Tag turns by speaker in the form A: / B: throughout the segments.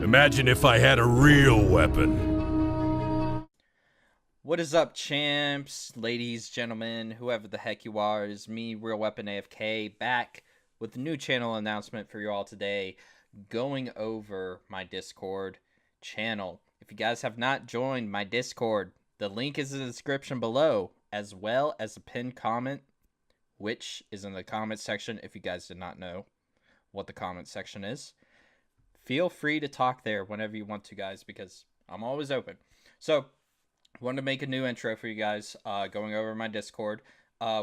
A: Imagine if I had a real weapon.
B: What is up, champs, ladies, gentlemen, whoever the heck you are? It is me, RealWeaponAFK, back with a new channel announcement for you all today, going over my Discord channel. If you guys have not joined my Discord, the link is in the description below, as well as a pinned comment, which is in the comment section if you guys did not know what the comment section is. Feel free to talk there whenever you want to, guys, because I'm always open. So, I wanted to make a new intro for you guys, going over my Discord.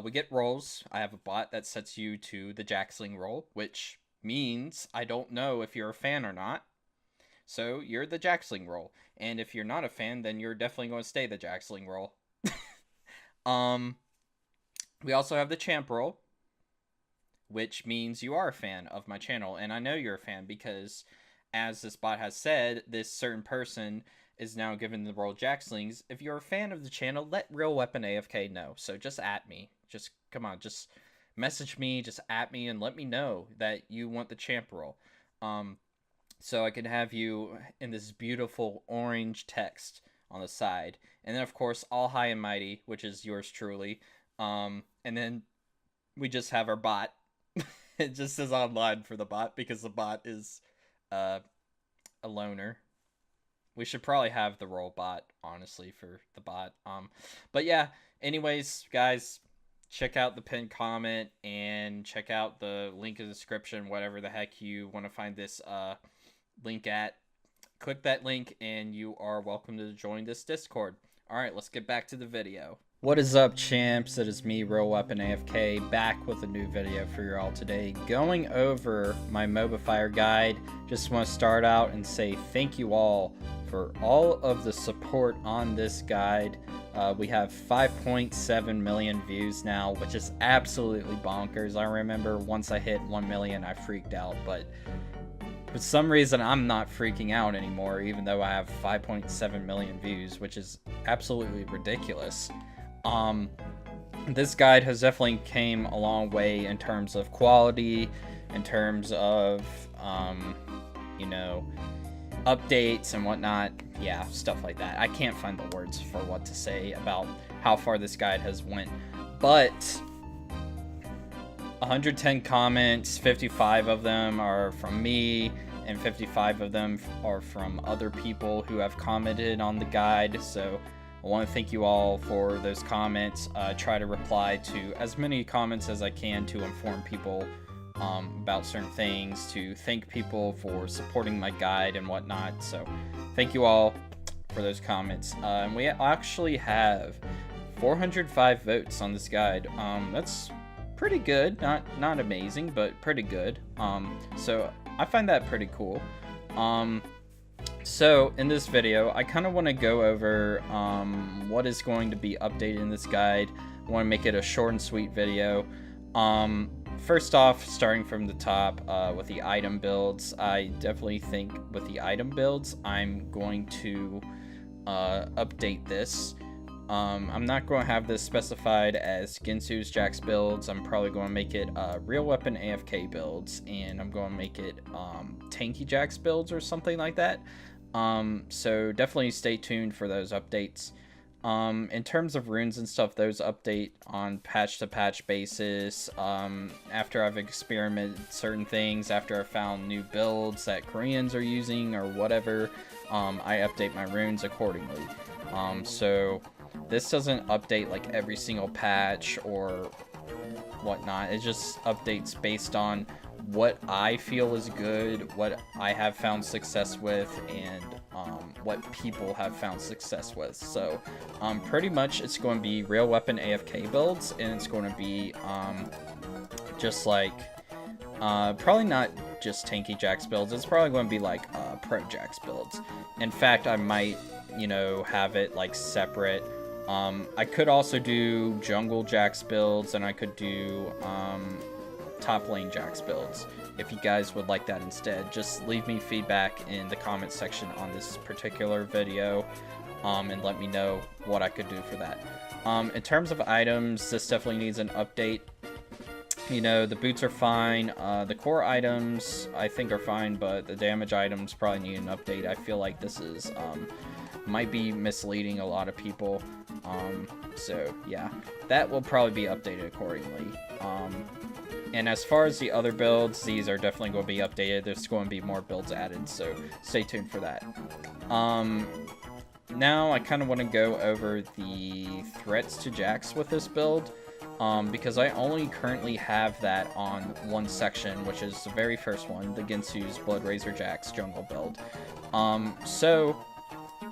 B: We get roles. I have a bot that sets you to the Jaxling role, which means I don't know if you're a fan or not. So, you're the Jaxling role. And if you're not a fan, then you're definitely going to stay the Jaxling role. We also have the champ role, which means you are a fan of my channel. And I know you're a fan because, as this bot has said, this certain person is now given the role Jaxlings. If you're a fan of the channel, let RealWeaponAFK know. So just at me. Just, come on, just message me, just at me, and let me know that you want the champ role. So I can have you in this beautiful orange text on the side. And then, of course, all high and mighty, which is yours truly. And then we just have our bot. It just says online for the bot because the bot is a loner. We should probably have the role bot, honestly, for the bot. But yeah, anyways, guys, check out the pinned comment and check out the link in the description, whatever the heck you want to find this link at. Click that link and you are welcome to join this Discord. Alright, let's get back to the video. What is up, champs? It is me, RealWeaponAFK, back with a new video for you all today, going over my Mobafire guide. Just want to start out and say thank you all for all of the support on this guide. We have 5.7 million views now, which is absolutely bonkers. I remember once I hit 1 million, I freaked out, but for some reason, I'm not freaking out anymore, even though I have 5.7 million views, which is absolutely ridiculous. This guide has definitely came a long way in terms of quality, in terms of, you know, updates and whatnot. Yeah, stuff like that. I can't find the words for what to say about how far this guide has went, but 110 comments, 55 of them are from me, and 55 of them are from other people who have commented on the guide. So I want to thank you all for those comments. Try to reply to as many comments as I can to inform people about certain things, to thank people for supporting my guide and whatnot. So thank you all for those comments. And we actually have 405 votes on this guide. That's pretty good. Not amazing, but pretty good. So I find that pretty cool. So in this video, I kind of want to go over what is going to be updated in this guide. I want to make it a short and sweet video. First off, starting from the top with the item builds, I definitely think with the item builds, I'm going to update this. I'm not going to have this specified as Ginsu's Jax builds. I'm probably going to make it RealWeaponAFK builds, and I'm going to make it tanky Jax builds or something like that. So definitely stay tuned for those updates. In terms of runes and stuff, those update on patch to patch basis. After I've experimented certain things, after I've found new builds that Koreans are using or whatever, I update my runes accordingly. So this doesn't update like every single patch or whatnot. It just updates based on what I feel is good, what I have found success with, and what people have found success with. So pretty much it's going to be RealWeaponAFK builds, and it's going to be just like probably not just tanky Jax builds. It's probably going to be like pro Jax builds. In fact, I might, you know, have it like separate. I could also do jungle Jax builds, and I could do top lane Jax builds. If you guys would like that instead, just leave me feedback in the comment section on this particular video, and let me know what I could do for that. In terms of items, this definitely needs an update. You know, the boots are fine. The core items, I think, are fine, but the damage items probably need an update. I feel like this is, might be misleading a lot of people. So, yeah, that will probably be updated accordingly. And as far as the other builds, these are definitely going to be updated. There's going to be more builds added, so stay tuned for that. Now, I kind of want to go over the threats to Jax with this build. Because I only currently have that on one section, which is the very first one, the Ginsu's Blood Razor Jax jungle build. So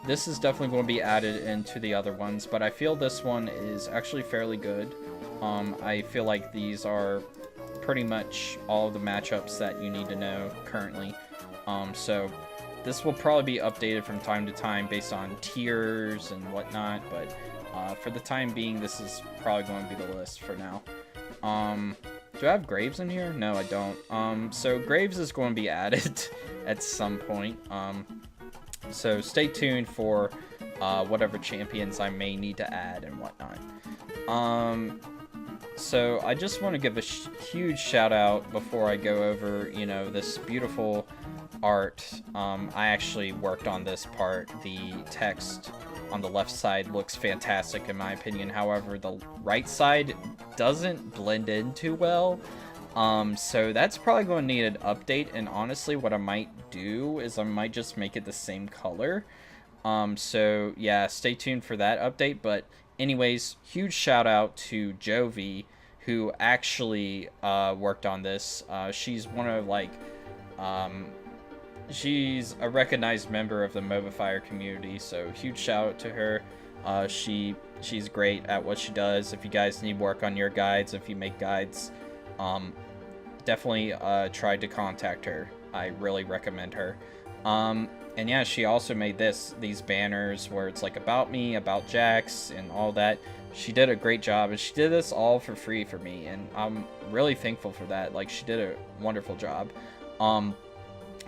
B: this is definitely going to be added into the other ones, but I feel this one is actually fairly good. I feel like these are pretty much all of the matchups that you need to know currently. So this will probably be updated from time to time based on tiers and whatnot, but for the time being, this is probably going to be the list for now. Do I have Graves in here? No, I don't. So Graves is going to be added at some point. So stay tuned for whatever champions I may need to add and whatnot. So I just want to give a huge shout out before I go over, you know, this beautiful art. I actually worked on this part. The text on the left side looks fantastic in my opinion. However, the right side doesn't blend in too well. So that's probably going to need an update, and honestly what I might do is I might just make it the same color. So yeah, stay tuned for that update. But anyways, huge shout out to Jovi, who actually worked on this. She's one of like she's a recognized member of the Mobafire community, so huge shout out to her. She's great at what she does. If you guys need work on your guides, if you make guides, definitely try to contact her. I really recommend her. And yeah, she also made these banners where it's like about me, about Jax, and all that. She did a great job, and she did this all for free for me, and I'm really thankful for that. Like, she did a wonderful job.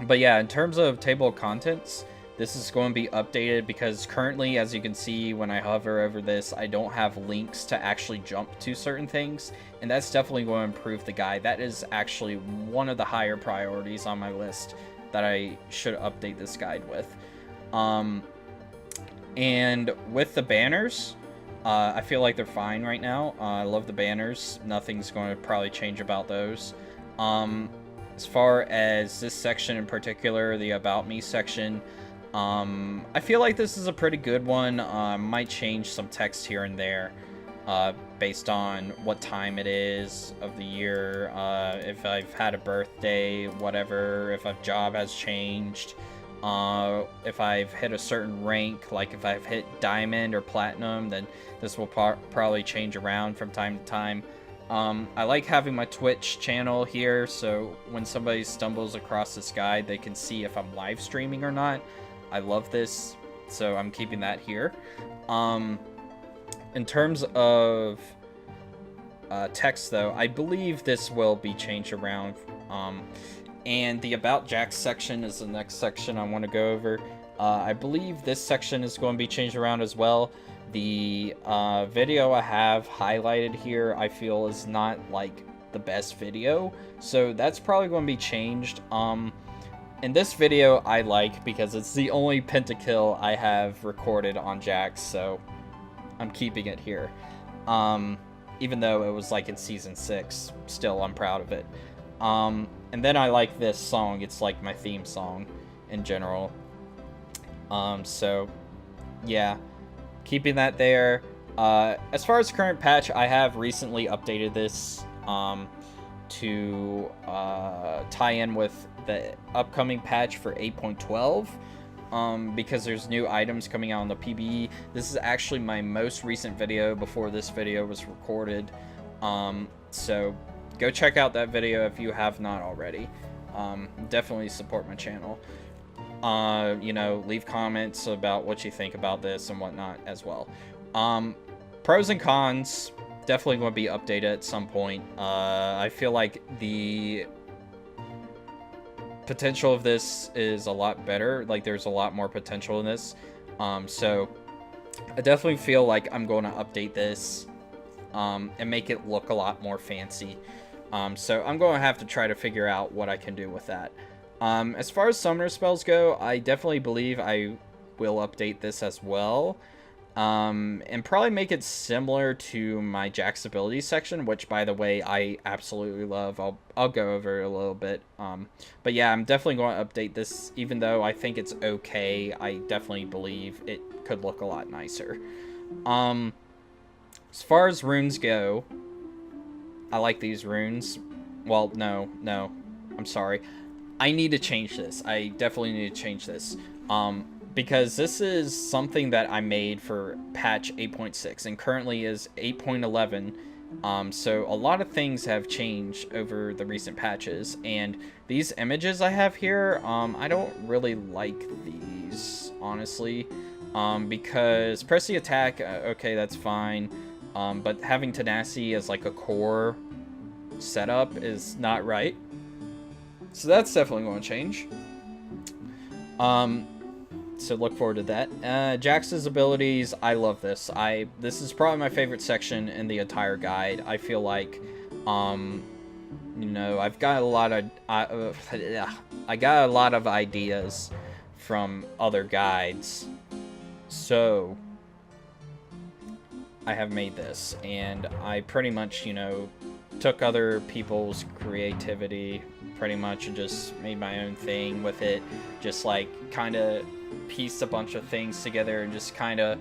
B: But yeah, in terms of table of contents, this is going to be updated because currently, as you can see when I hover over this, I don't have links to actually jump to certain things, and that's definitely going to improve the guide. That is actually one of the higher priorities on my list that I should update this guide with. And with the banners, I feel like they're fine right now. I love the banners. Nothing's going to probably change about those. As far as this section in particular, the About Me section, I feel like this is a pretty good one. Might change some text here and there based on what time it is of the year, if I've had a birthday, whatever, if a job has changed, if I've hit a certain rank, like if I've hit Diamond or Platinum, then this will probably change around from time to time. I like having my Twitch channel here, so when somebody stumbles across this guide, they can see if I'm live streaming or not. I love this, so I'm keeping that here. In terms of text, though, I believe this will be changed around. And the About Jax section is the next section I want to go over. I believe this section is going to be changed around as well. The video I have highlighted here, I feel, is not like the best video, so that's probably going to be changed. And this video I like because it's the only pentakill I have recorded on Jax, so I'm keeping it here. Even though it was like in season 6, still I'm proud of it. And then I like this song. It's like my theme song in general. So yeah, keeping that there. As far as current patch, I have recently updated this to tie in with the upcoming patch for 8.12, because there's new items coming out on the PBE. This is actually my most recent video before this video was recorded, so go check out that video if you have not already. Definitely support my channel. You know, leave comments about what you think about this and whatnot as well. Pros and cons, definitely going to be updated at some point. I feel like the potential of this is a lot better. Like, there's a lot more potential in this. So I definitely feel like I'm going to update this and make it look a lot more fancy. So I'm going to have to try to figure out what I can do with that. As far as summoner spells go, I definitely believe I will update this as well. And probably make it similar to my Jax ability section, which, by the way, I absolutely love. I'll go over it a little bit. But yeah, I'm definitely going to update this, even though I think it's okay. I definitely believe it could look a lot nicer. As far as runes go, I like these runes. Well, no, I'm sorry. I need to change this. I definitely need to change this. Because this is something that I made for patch 8.6 and currently is 8.11. So a lot of things have changed over the recent patches, and these images I have here, I don't really like these, honestly, because press the attack, okay, that's fine, but having tenacity as like a core setup is not right. So that's definitely going to change. So look forward to that. Jax's abilities, I love this. This is probably my favorite section in the entire guide. I feel like, you know, I've got a lot of, I got a lot of ideas from other guides. So I have made this, and I pretty much, you know, took other people's creativity pretty much and just made my own thing with it. Just like kind of pieced a bunch of things together and just kind of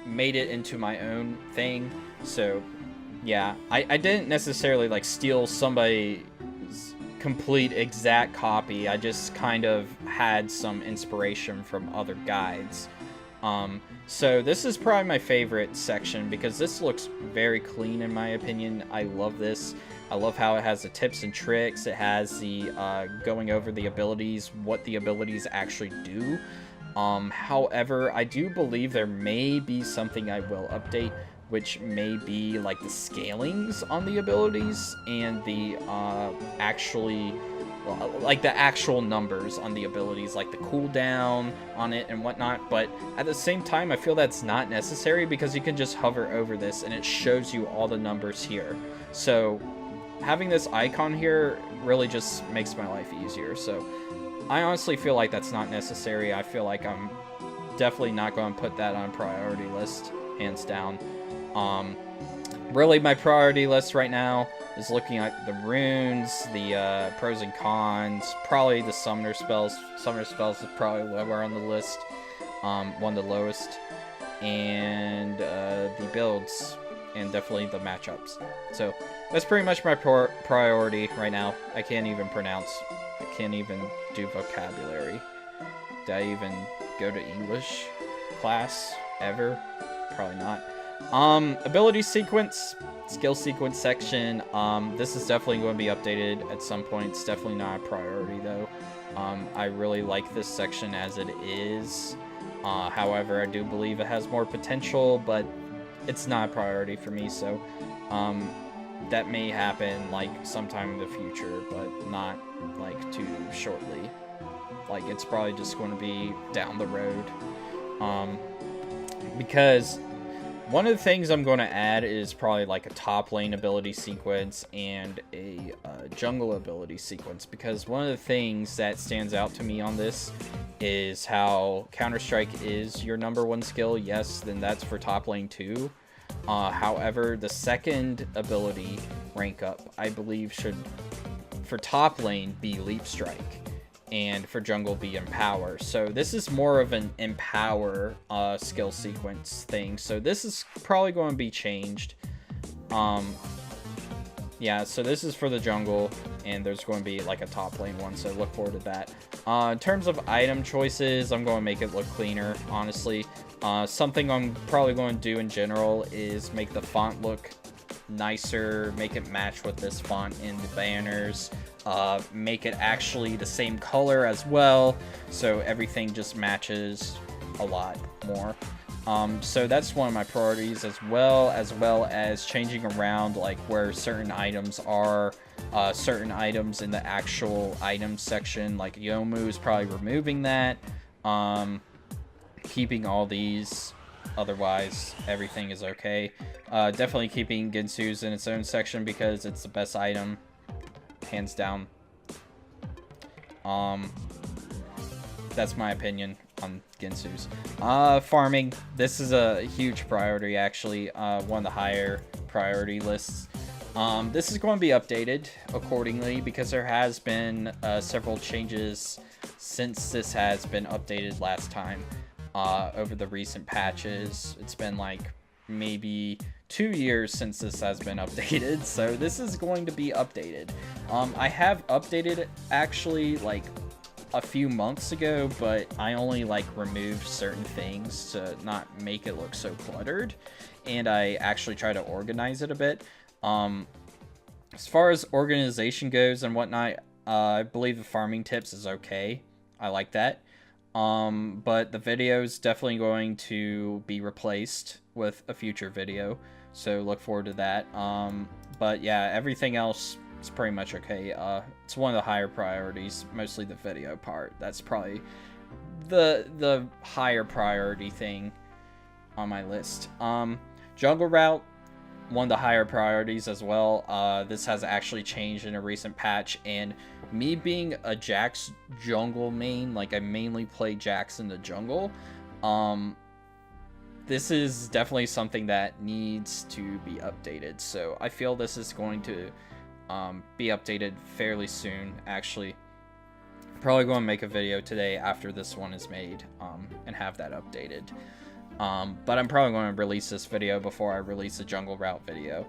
B: made it into my own thing. So yeah, I didn't necessarily like steal somebody's complete exact copy. I just kind of had some inspiration from other guides. So this is probably my favorite section because this looks very clean in my opinion. I love this. I love how it has the tips and tricks. It has the going over the abilities, what the abilities actually do. However, I do believe there may be something I will update, which may be like the scalings on the abilities and the like the actual numbers on the abilities, like the cooldown on it and whatnot. But at the same time, I feel that's not necessary because you can just hover over this and it shows you all the numbers here. So having this icon here really just makes my life easier. So I honestly feel like that's not necessary. I feel like I'm definitely not going to put that on priority list, hands down. Really, my priority list right now is looking at the runes, the pros and cons, probably the summoner spells. Summoner spells is probably lower on the list, one of the lowest, and the builds, and definitely the matchups. So that's pretty much my priority right now. I can't even pronounce. I can't even do vocabulary. Did I even go to English class ever? Probably not. Ability sequence, skill sequence section. This is definitely going to be updated at some point. It's definitely not a priority though. I really like this section as it is. However, I do believe it has more potential, but it's not a priority for me. So, that may happen like sometime in the future, but not like too shortly. Like it's probably just going to be down the road. Because one of the things I'm going to add is probably like a top lane ability sequence and a jungle ability sequence, because one of the things that stands out to me on this is how Counter-Strike is your #1 skill. Yes, then that's for top lane too. However, the second ability rank up, I believe, should for top lane be Leap Strike, and for jungle be Empower. So this is more of an Empower skill sequence thing. So this is probably going to be changed. Yeah, so this is for the jungle, and there's going to be like a top lane one, so look forward to that. In terms of item choices, I'm going to make it look cleaner, honestly. Something I'm probably going to do in general is make the font look nicer, make it match with this font in the banners, make it actually the same color as well, so everything just matches a lot more. So that's one of my priorities, as well as changing around like where certain items are, certain items in the actual items section, like Yomu is probably removing that, keeping all these, otherwise everything is okay. Definitely keeping Ginsu's in its own section because it's the best item hands down. That's my opinion on Ginsu's. Farming, this is a huge priority, actually. One of the higher priority lists. This is going to be updated accordingly because there has been several changes since this has been updated last time. Over the recent patches, it's been like maybe 2 years since this has been updated, so this is going to be updated. I have updated it actually like a few months ago, but I only like removed certain things to not make it look so cluttered, and I actually try to organize it a bit. As far as organization goes and whatnot, I believe the farming tips is okay. I like that. But the video is definitely going to be replaced with a future video, so look forward to that. But yeah, everything else is pretty much okay. It's one of the higher priorities, mostly the video part. That's probably the higher priority thing on my list. Jungle route, one of the higher priorities as well. This has actually changed in a recent patch, and me being a Jax jungle main, like I mainly play Jax in the jungle, this is definitely something that needs to be updated. So I feel this is going to be updated fairly soon. Actually, probably going to make a video today after this one is made, and have that updated. But I'm probably going to release this video before I release the jungle route video,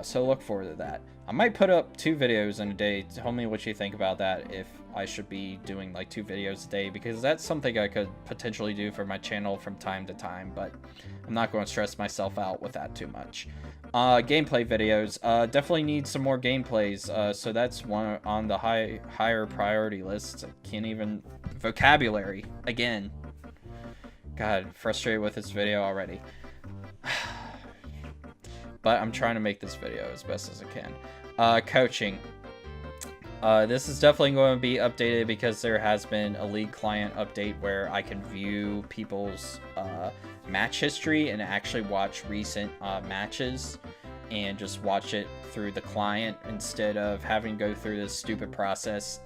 B: so look forward to that. I might put up 2 videos in a day. Tell me what you think about that, if I should be doing like 2 videos a day, because that's something I could potentially do for my channel from time to time, but I'm not going to stress myself out with that too much. Gameplay videos, definitely need some more gameplays, so that's one on the higher priority list. I can't even... vocabulary, again. God, frustrated with this video already. But I'm trying to make this video as best as I can. Coaching. This is definitely going to be updated because there has been a League client update where I can view people's match history and actually watch recent matches and just watch it through the client instead of having to go through this stupid process.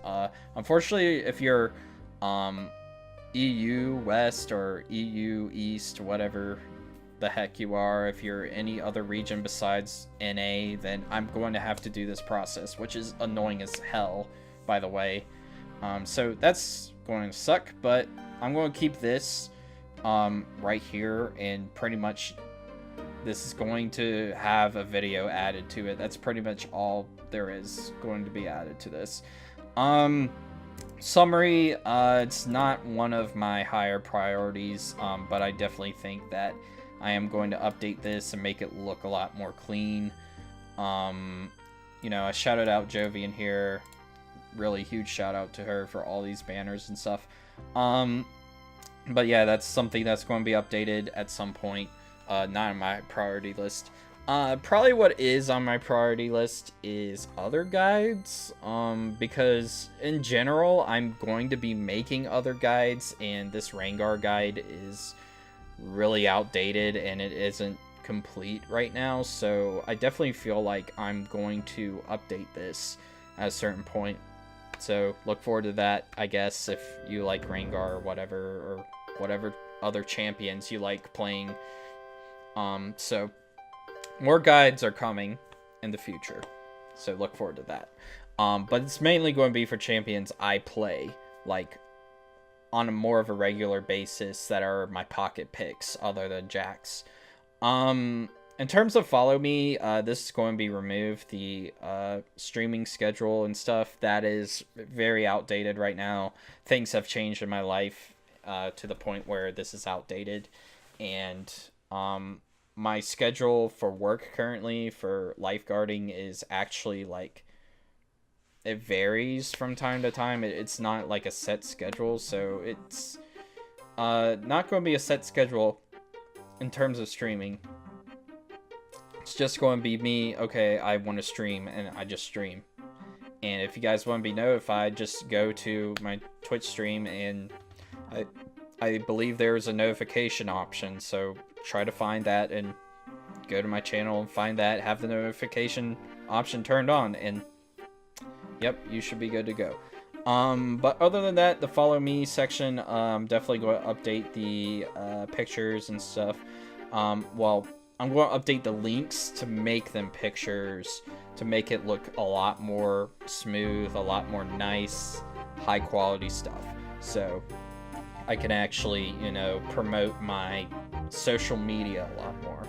B: Unfortunately, if you're EU West or EU East, whatever the heck you are, if you're any other region besides NA, then I'm going to have to do this process, which is annoying as hell, by the way. So that's going to suck, but I'm going to keep this right here, and pretty much this is going to have a video added to it. That's pretty much all there is going to be added to this. Summary, it's not one of my higher priorities, but I definitely think that I am going to update this and make it look a lot more clean. You know, I shouted out Jovi in here. Really huge shout out to her for all these banners and stuff. But yeah, that's something that's going to be updated at some point. Not on my priority list. Probably what is on my priority list is other guides, because in general I'm going to be making other guides, and this Rengar guide is really outdated and it isn't complete right now, so I definitely feel like I'm going to update this at a certain point. So look forward to that, I guess, if you like Rengar or whatever other champions you like playing. So more guides are coming in the future, so look forward to that. But it's mainly going to be for champions I play, like, on a more of a regular basis that are my pocket picks other than Jax. In terms of follow me, this is going to be removed. The streaming schedule and stuff, that is very outdated right now. Things have changed in my life to the point where this is outdated. And my schedule for work currently for lifeguarding is actually like, it varies from time to time. It's not like a set schedule, so it's not going to be a set schedule in terms of streaming. It's just going to be me, okay, I want to stream, and I just stream. And if you guys want to be notified, just go to my Twitch stream, and I believe there's a notification option, so try to find that and go to my channel and find that, have the notification option turned on, and Yep, you should be good to go. But other than that, the follow me section, definitely going to update the pictures and stuff. Well, I'm going to update the links to make them pictures, to make it look a lot more smooth, a lot more nice, high quality stuff. So I can actually, you know, promote my social media a lot more.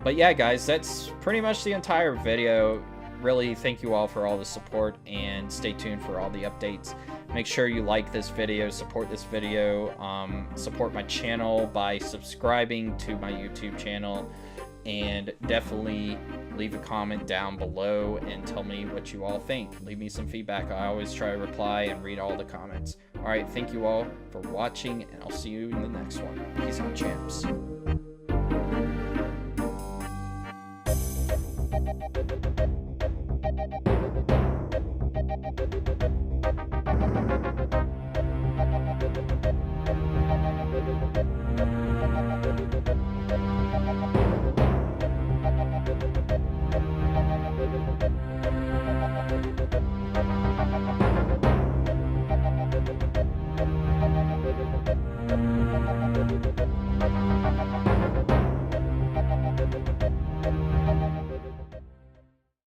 B: But yeah, guys, that's pretty much the entire video. Really thank you all for all the support, and stay tuned for all the updates. Make sure you like this video, support this video, support my channel by subscribing to my YouTube channel, and definitely leave a comment down below and tell me what you all think. Leave me some feedback. I always try to reply and read all the comments. Alright, thank you all for watching, and I'll see you in the next one. Peace out, champs.